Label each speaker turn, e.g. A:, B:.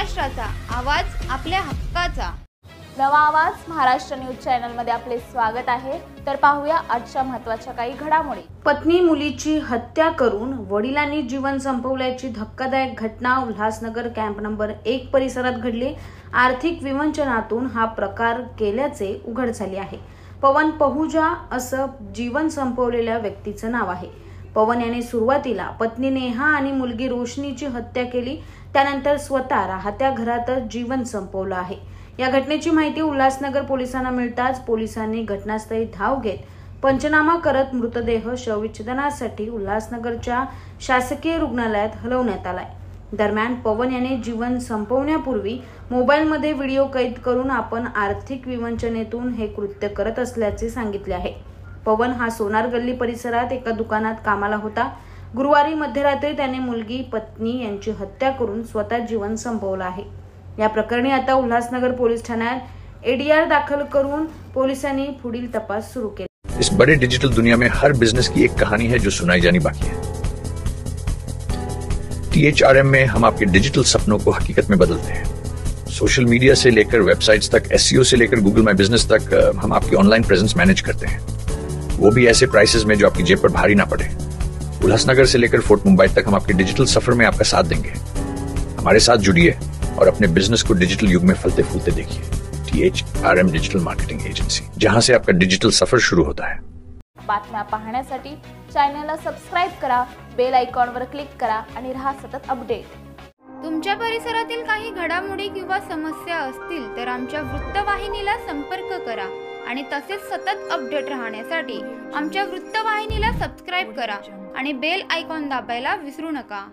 A: महाराष्ट्राचा आवाज आपल्या हक्काचा।
B: नवा आवाज महाराष्ट्र न्यूज चॅनल मध्ये आपले स्वागत आहे। तर पाहूया आजच्या महत्त्वाच्या काही घडामोडी।
C: पत्नी मुलीची हत्या करून वडिलांनी जीवन संपवल्याची धक्कादायक घटना उल्हासनगर कॅम्प नंबर 1 परिसरात घडली। आर्थिक विवंचनातून हा प्रकार केल्याचे उघड झाले आहे। पवन पहुजा असं जीवन संपवलेल्या व्यक्तीचं नाव आहे। पवन याने सुरुवातीला पत्नी नेहा आणि मुलगी रोशनीची हत्या केली, त्यानंतर स्वतः राहत्या घरातच जीवन संपवलं आहे। या घटनेची माहिती उल्हासनगर पोलिसांना मिळताच पोलिसांनी घटनास्थळी धाव घेत पंचनामा करत मृतदेह शवविच्छेदनासाठी उल्हासनगरच्या शासकीय रुग्णालयात हलवण्यात आलाय। दरम्यान पवन याने जीवन संपवण्यापूर्वी मोबाईलमध्ये व्हिडिओ कैद करून आपण आर्थिक विवंचनेतून हे कृत्य करत असल्याचे सांगितले आहे। पवन हा सोनार गल्ली परिसरात एका दुकानात कामाला होता। गुरुवारी मध्यरात्री त्याने मुलगी पत्नी यांची हत्या करून स्वतः जीवन संपवलं आहे। या प्रकरणी आता उल्हासनगर पोलीस ठाण्यात एडीआर दाखल करून पोलिसांनी पुढील तपास सुरू केला।
D: इस बड़े डिजिटल दुनिया में हर बिजनेस की एक कहानी है जो सुनाई जानी बाकी है। THRM में हम आपके डिजिटल सपनों को हकीकत में बदलते हैं। सोशल मीडिया से लेकर वेबसाइट्स तक, SEO से लेकर गूगल माई बिजनेस तक हम आपकी ऑनलाइन प्रेजेंस मैनेज करते हैं, वो भी ऐसे प्राइसेस में जो आपकी जेब पर भारी ना पड़े। उल्हासनगर से लेकर फोर्ट मुंबई तक हम आपके डिजिटल सफर में आपका साथ देंगे। हमारे साथ जुड़िए और अपने बिजनेस को डिजिटल युग में फलते फूलते देखिए। THRM डिजिटल मार्केटिंग एजेंसी, जहां से आपका डिजिटल सफर शुरू होता है।
B: बातम्या पाहण्यासाठी चॅनलला सबस्क्राइब करा, बेल आयकॉनवर क्लिक करा आणि रहा सतत अपडेट।
A: तुमच्या परिसरातील काही घडामोडी किंवा समस्या असतील तर आमच्या वृत्तवाहिनीला संपर्क करा आणि तसेच सतत अपडेट राहण्यासाठी आमच्या वृत्तवाहिनीला सबस्क्राइब करा आणि बेल आयकॉन दाबायला विसरू नका।